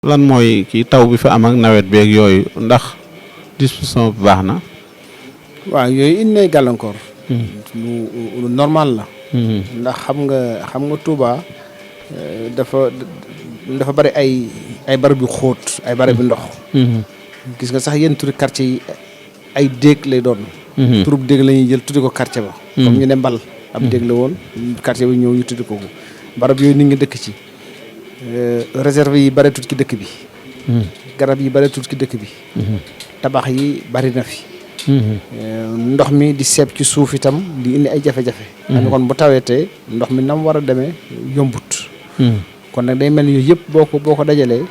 lan mooy kii taw bi fa am ak nawet beeg yooyu ndax disposition bi baax na. waaw yooyu indi nay gàllankoor. lu normal la. ndax xam nga Touba dafa bari ay barab yu xóot ay barab yu ndox. gis nga sax yenn turi quartier yi ay déeg lay doon. turub déeg la ñuy jël tuddi ko quartier ba. comme ñu ne mbal ab déeg la woon quartier bi ñëw ñu tuddi ko barab yooyu nit ngi dëkk ci. réserve yi bare tut ci dëkk bi. garab yi bare tut ci dëkk bi. tabax yi bari na fi. ndox mi di seeb ci suuf itam di indi ay jafe-jafe. xam kon bu tawetee ndox mi nam war a demee yombut. kon nag day mel ni yooyu yëpp boo ko dajalee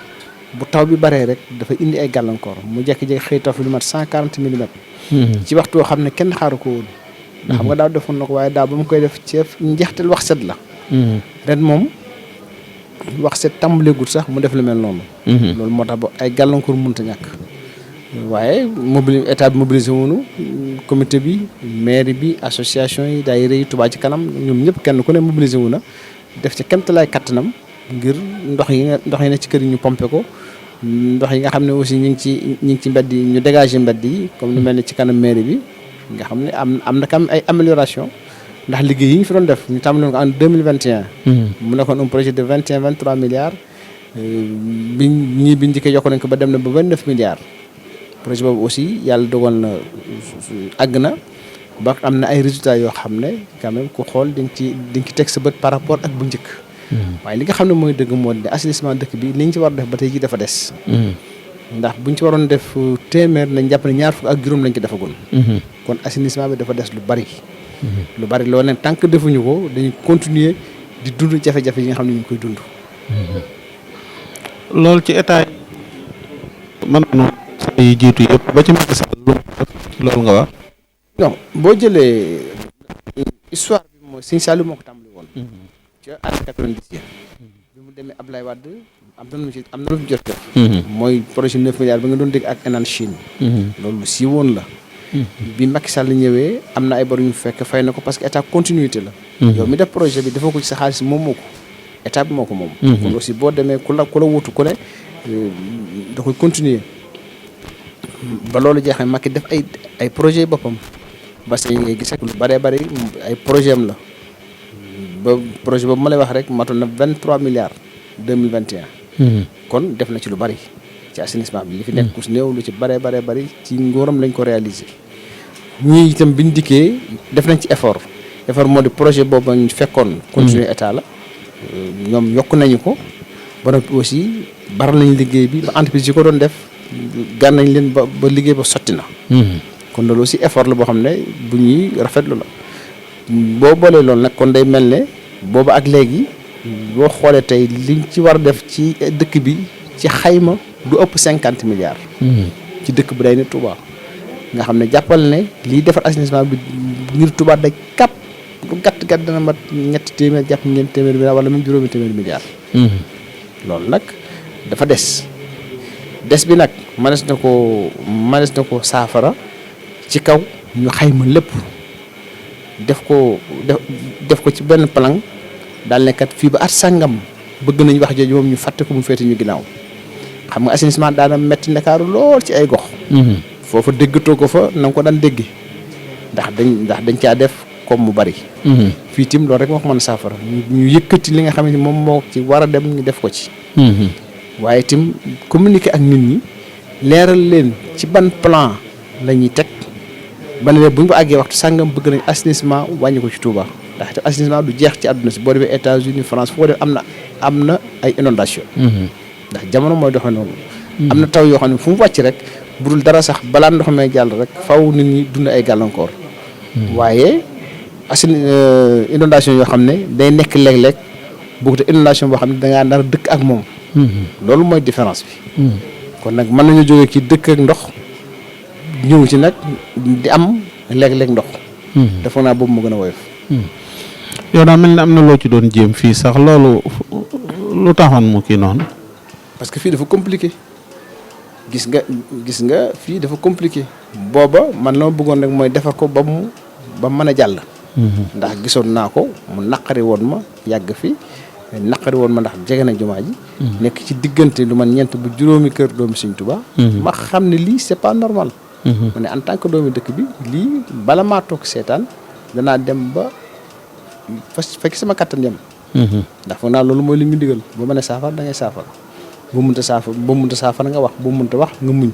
bu taw bi baree rek dafa indi ay gàllankoor mu jékki-jékki xëy taw fi lu mat 140 millimètres. ci waxtu woo xam ne kenn xaaru ko woon. ndax xam nga daaw defoon na ko waaye daaw ba mu koy def ci njeexteel wax set la. ren moom. wax set tàmbaleegul sax mu def lu mel noonu. loolu moo tax ba ay gàllankoor mënut a ñàkk. waaye état bi mobilisé wuñu comité bi mairie bi association yi daayira yi Touba ci kanam ñoom ñëpp kenn ku ne mobilisé wu na def ci kéemtalaay kattanam ngir ndox yi ne ci kër yi ñu pompé ko ndox yi nga xam ne aussi ñu ngi ci mbedd yi ñu dégagé mbedd yi comme lu mel ne ci kanam mairie bi nga xam ne am na kam ay amélioration ndax liggéey yi ñu fi doon def ñu tàmbaloon ko en 2021. mu nekkoon un projet de 23 milliards. biñ njëkkee yokk nañ ko ba dem na ba 29 milliards. projet boobu aussi yàlla dogal na àgg na ba am na ay résultats yoo xam ne quand même ku xool di nga ci teg sa bët par rapport ak bu njëkk. waaye li nga xam ne mooy dëgg moo di assainissement dëkk bi li ñu ci war def ba tey jii dafa des. ndax buñ ci waroon def téeméer nañ jàpp ne ñaar fukk ak juróom lañ ci defagul. kon assainissement bi dafa des lu bari. lu bari loolu nag tant que defuñu ko dañuy continuer di dund jafe-jafe yi nga xam ne ñu ngi koy dund. loolu ci état yi man yi jiitu yëpp ba ci Macky Sall loolu nga wax. non boo jëlee histoire bi mooy Sëñ Saliou moo ko tàmbali woon. ca année 90 bi mu demee Abdoulaye Wade am na lu fi jot def. mooy projet 9 milliards ba nga doon dégg ak Enan Chine. loolu si woon la. bi Macky Sall ñëwee am na ay bor yu fekk fay na ko parce que état continuité la. yow mi def projet bi dafa ko ci sa xaalis moom moo ko état bi moo ko moom. kon aussi boo demee ku la wutu ku ne da koy continuer ba loolu jeexee Macky def ay projet boppam parce que ngay gis ak lu bëree bëri ay projet am la ba projet boobu ma lay wax rek matoon na 23 milliards 2021. kon def na ci lu bëri. ci assainissement bi li fi nekk ku si néew lu ci bare ci ngóoram lañ ko réaliser ñii itam biñ dikkee def nañ ci effort moo di projet boobu ñu fekkoon continuer état la ñoom yokk nañu ko ba noppi aussi baral nañ liggéey bi ba entreprise yi ko doon def gan nañ leen ba liggéey ba sotti na. kon loolu aussi effort la boo xam ne bu ñuy rafetlu la boo boolee loolu nag kon day mel ne boobu ak léegi boo xoolee tey liñ ci war a def ci dëkk bi ci xayma du ëpp 50 milliards. ci dëkk bu day ne Touba nga xam ne jàppal ne liy defar assainissement bi ngir Touba daj kap lu gàtt dana mat ñetti téeméer jàpp ñeenti téeméer milliards wala même juróomi téeméer milliards. loolu nag dafa des bi nag mënees na ko saafara ci kaw ñu xayma lépp def ko ci benn plan daal ne kat fii ba at sàngam bëgg nañ wax jooju moom ñu fàtte ko mu féete ñu ginnaaw. xam nga assainissement daana metti Ndakaaru lool ci ay gox. foofa déggatoo ko fa na nga ko daan dégg ndax dañ caa def comme mu bari. fii tim loolu rek moo ko mën a saafara ñu yëkkati li nga xam ne moom moo ci war a dem ñu def ko ci. waaye tim communiquer ak nit ñi leeral leen ci ban plan la ñuy teg ba ne bu ñu ko àggee waxtu sàngam bëgg nañ assainissement wàññi ko ci Touba ndax te assainissement du jeex ci àdduna si boo demee États-Unis France foo dem am na ay inondation ndax jamono mooy doxee noonu. am na taw yoo xam ne fu mu wàcc rek bu dul dara sax balaa ndox may jàll rek faw nit ñi dund ay gàllankoor. waaye inondation yoo xam ne day nekk léeg-léeg bokkut inondation boo xam ne da ngaa nar dëkk ak moom. loolu mooy différence bi. kon nag mën nañu jógee ci dëkk ak ndox ñëw ci nag di am léeg-léeg ndox. dafa naa boobu moo gën a woyof. yow daa mel ne am na loo ci doon jéem fii sax loolu lu taxoon mu kii noonu. parce que fii dafa compliqué gis nga fii dafa compliqué booba man la ma bëggoon rek mooy defar ko ba mën a jàll. ndax gisoon naa ko mu naqari woon ma yàgg fi mais naqari woon ma ndax jege na jumaa ji nekk ci diggante lu man ñeent bu juróomi kër doomi Sëñ Tuubaa ma xam ne lii c'est pas normal ma ne en tant que doomi dëkk bi lii bala maa toog seetaan danaa dem ba fekk sama kattan yem ndax foog naa loolu mooy li ñu digal boo mënee saafara da ngay saafara boo mënta saafara nga wax boo mënta wax nga muñ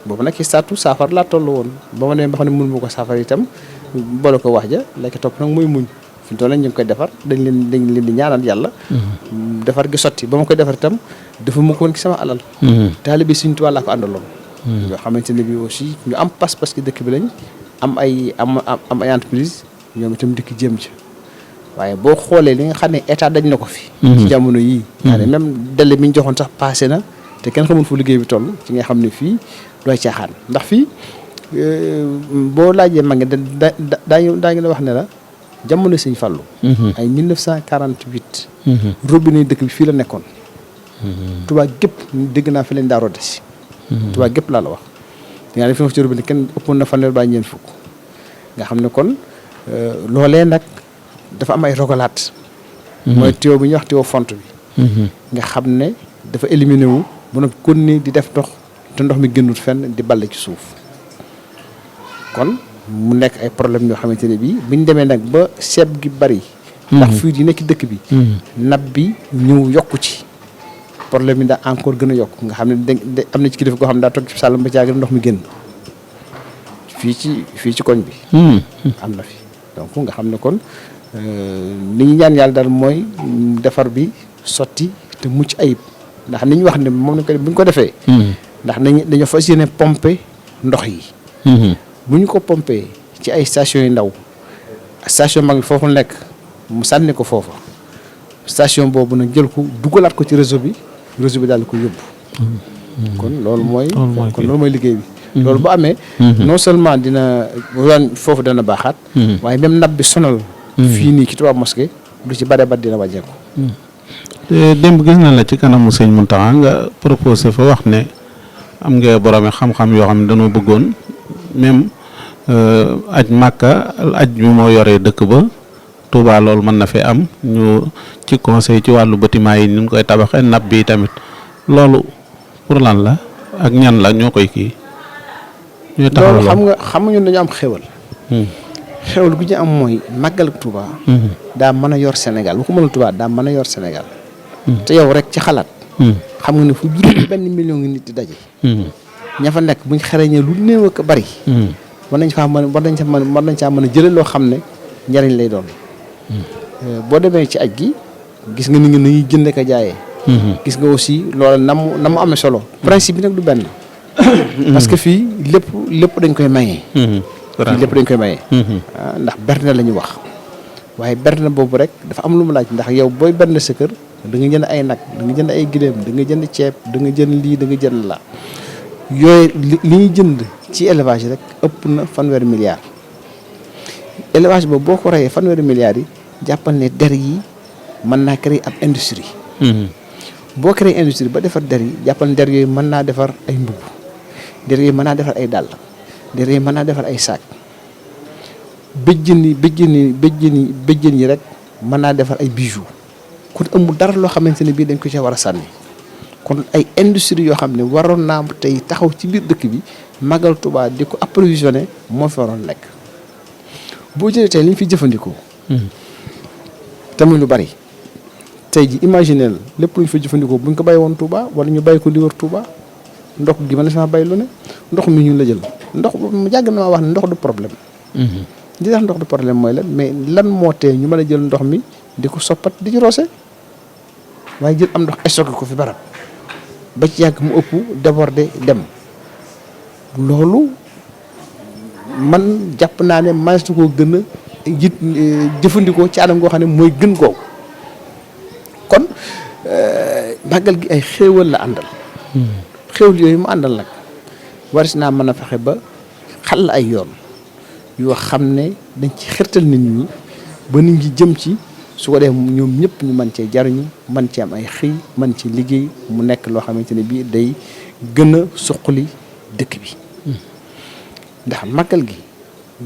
boobu nag ci saatu saafara laa toll woon ba ma ne ba xam ne mënu ma ko saafara itam boole ko wax ja léegi topp nag mooy muñ fi mu toll ñu ngi koy defar dañ leen di ñaanal yàlla defar gi sotti ba ma koy defar itam dafa ma ko woon ci sama alal taalibe Sëñ Tuubaa laa ko àndaloon yoo xamante ne bi aussi ñu am pas-pas ki dëkk bi lañ am ay entreprise ñoom itam dëkk jëm ci waaye boo xoolee li nga xam ne état dañ na ko fi ci jamono yii yaa ne même délai bi ñu joxoon sax passé na te kenn xamul fu liggéey bi toll ci nga xam ne fii dooy caaxaan ndax fii boo laajee mag ngi daañu la wax ne la jamono Sëñ Fallu ay 1948 robinet dëkk bi fii la nekkoon Touba gépp dégg naa fi leen daa rodde si Touba gépp laa la wax di nga ne fi nga ci robinet kenn ëppoon na fanweer ba ñeent fukk nga xam ne kon loolee nag dafa am ay rogalaat mooy tuyau bi ñuy wax tuyau font bi nga xam ne dafa éliminé wu bu nag kon ni di def ndox te ndox mi génnul fenn di balle ci suuf kon mu nekk ay problème yoo xamante ne bii buñ demee nag ba seeb gi bari ndax fuite yi nekk dëkk bi nab bi ñëw yokku ci problème yi daa encore gën a yokk nga xam ne am na ci kilifa koo xam ne daa toog ci sàllam ba caag ndox mi génn fii ci koñ bi am na fi donc nga xam ne kon li ñu ñaan yàlla daal mooy defar bi sotti te mucc ayib ndax ni ñu wax ne moom lañ ko bu ñu ko defee ndax dañoo fas yéene pomper ndox yi bu ñu ko pomper ci ay station yu ndaw station mag bi foofu nekk mu sànni ko foofa station boobu nag jël ko dugalaat ko ci réseau bi daal di ko yóbbu kon loolu mooy liggéey bi loolu bu amee non seulement dina foofu dana baaxaat waaye même nab bi sonal fii nii ci Touba Mosquée lu ci bare bat dina wàññeeku démb gis na la ci kanamu Sëñ Mountakha nga proposé fa wax ne am nga boroomi xam-xam yoo xam ne dañoo bëggoon même aj Màkka aj bi moo yoree dëkk ba Touba loolu mën na fi am ñu ci conseil ci wàllu bâtiment yi ni ñu koy tabaxee nab bi tamit loolu pour lan la ak ñan la ñoo koy kii ñooy taxaw loolu xam nga ñun dañu am xéwal xéwal gu ñu am mooy màggal Touba daa mën a yor Sénégal bu ko mënul Touba daa mën a yor Sénégal te yow rek ci xalaat xam nga ne fu juróom benn million ngi nit di daje ña fa nekk buñ xarañee lu néew ak bari war nañ caa mën a jëlee loo xam ne njariñ lay doon boo demee ci aj gi gis nga ni nga ñuy jënd ak a jaayee gis nga aussi loola na mu amee solo principe bi nag du benn parce que fii lépp dañ koy mayee ndax berne la ñu wax waaye berne boobu rek dafa am lu mu laaj ndax yow booy berne sa kër da nga jënd ay nag da nga jënd ay giléem da nga jënd ceeb da nga jënd lii da nga jënd la yooyu li ñuy jënd ci élevage rek ëpp na 1 milliard élevage boobu boo ko reyee 1 milliard yi jàppal ne der yi mën naa créer ab industrie boo créer industrie ba defar der yi jàppal ne der yooyu mën naa defar ay mbubb der yooyu mën naa defar ay dàll der yooyu mën naa defar ay saak béjjën yi rek mën naa defar ay bijoux kon amul dara loo xamante ne bii dañ ko ci war a sànni kon ay industrie yoo xam ne waroon naa tey taxaw ci biir dëkk bi Magal Touba di ko approvisionné moo fi waroon nekk boo jëlee tey li ñu fi jëfandikoo tamit lu bari tey ji imaginez lépp lu ñu fi jëfandikoo bu ñu ko bàyyi woon Touba wala ñu bàyyi ko li wër Touba ndox gi mën na sama bàyyi lu ne ndox mi ñun la jël ndox mu yàgg na maa wax ne ndox du problème li tax ndox du problème mooy lan mais lan moo tee ñu mën a jël ndox mi di ko soppat di ci roose waaye jël am ndox stocké ko fi barab ba ci yàgg mu ëpp débordé dem loolu man jàpp naa ne man su ko gën a jëfandikoo ci anam goo xam ne mooy gën googu kon màggal gi ay xéewal la àndal xéewal yooyu mu àndal nag waris naa mën a fexe ba xal ay yoon yoo xam ne dañ ci xirtal nit ñi ba nit ñi jëm ci su ko def ñoom ñëpp ñu mën cee jariñu mën ci am ay xëy mën ci liggéey mu nekk loo xamante ne bii day gën a suqali dëkk bi ndax màggal gi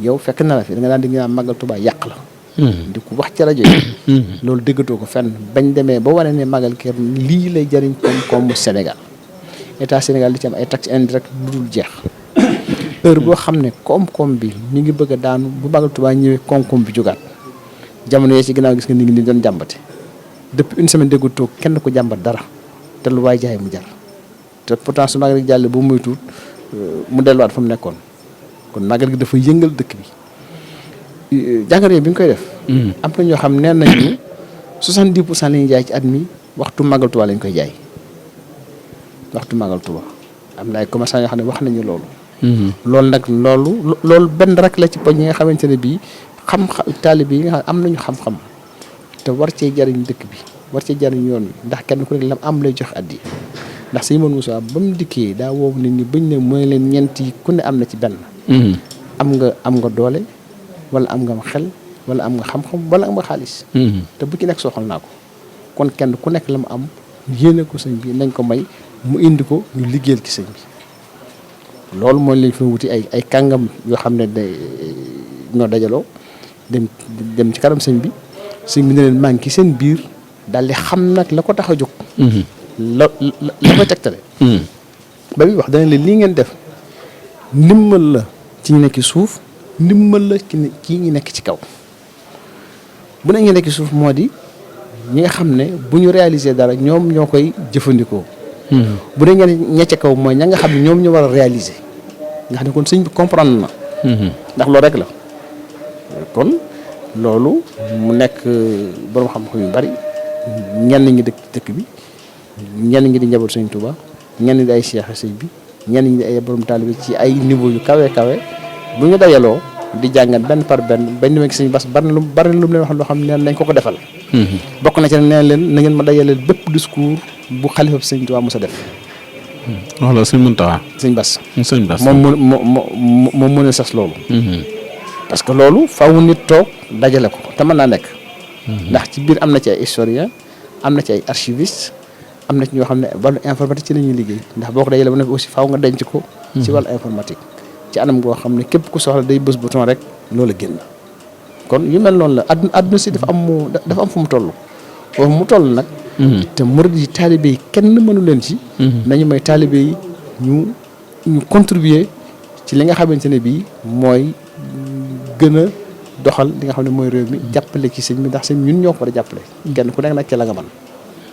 yow fekk na la fi da nga daan di naan màggal Tuubaa yàq la di ko wax ci rajo yi loolu déggatoo ko fenn bañ demee ba wane ne Magal Kër lii lay jëriñ koom-koomu Sénégal état Sénégal di ci am ay taxes indirectes lu dul jeex heure boo xam ne koom-koom bi mi ngi bëgg a daanu bu Magal Touba ñëwee koom-koom bi jógaat jamono yee ci ginnaaw gis nga nit ñi doon jàmbate depuis une semaine déggatoo kenn ko jàmbat dara te lu waay jaay mu jar te pourtant su Magal gi jàlle bu muy tuut mu delluwaat fa mu nekkoon kon Magal gi dafa yëngal dëkk bi jàngare bi nga koy def am na ñoo xam neen nañu 70% la ñuy jaay ci at mi waxtu Magal Touba lañ koy jaay waxtu Magal Touba am na ay commerçant yoo xam ne wax nañu loolu loolu nag loolu benn rek la ci poñ yi nga xamante ne bii xam-xam taalibe yi nga xam am nañu xam-xam te war cee jariñ dëkk bi war cee jariñ yoon wi ndax kenn ku nekk lam am lay jox addi ndax sëñ Mor Moussa ba mu dikkee daa woowu nit ñi bañ ne mooy leen ñeent yi ku ne am na ci benn am nga doole wala am nga xel wala am nga xam-xam wala am nga xaalis te bu ci nekk soxal naa ko kon kenn ku nekk la mu am yéene ko sëñ bi nañ ko may mu indi ko ñu liggéeyal ci sëñ bi loolu mooy lañ fa wuti ay kàngam yoo xam ne ñoo dajaloo dem ci kanam sëñ bi ne leen maa ngi ci seen biir daal di xam nag la ko tax a jóg la koy tegtale ba muy wax dana leen lii ngeen def ndimmal la ci ñu nekk ci suuf ndimmal la ci ñi nekk ci kaw bu ne ñu nekk ci suuf moo di ñi nga xam ne bu ñu réaliser dara ñoom ñoo koy jëfandikoo bu dee ña ca kaw mooy ña nga xam ne ñoom ñu war a réaliser nga xam ne kon sëñ bi comprendre na ndax loolu rek la kon loolu mu nekk borom xam-xam yu bari ñenn ñi dëkk bi ñenn ñi di njaboot sëñ Touba ñenn ñi di ay cheikh sëñ bi ñenn ñi di ay borom taalibe ci ay niveau yu kawe bu ñu dajaloo di jàngat benn par benn bañ demee ci sëñ Bass bari lu mu leen wax loo xam ne nañ ko defal bokk na ci neen leen na ngeen ma dajaleel bépp discours bu xalifa sëñ Touba mos a def wala sëñ Mountakha sëñ Bass moom moom mën a sas loolu parce que loolu faaw nit toog dajale ko te mën naa nekk ndax ci biir am na ci ay historien am na ci ay archiviste am na ci ñoo xam ne wàllu informatique ci la ñuy liggéey ndax boo ko dajale ba nekk aussi faaw nga denc ko ci wàllu informatique ci anam goo xam ne képp ku soxla day bës bouton rek loolu génn kon yu mel noonu la àdduna si dafa am fu mu toll foofu mu toll nag te murid yi taalibe yi kenn mënu leen ci nañu may taalibe yi ñu contribuer ci li nga xamante ne bii mooy gën a doxal li nga xam ne mooy réew mi jàppale ci sëñ bi ndax sëñ ñun ñoo ko war a jàppale kenn ku nekk nag ci la nga mën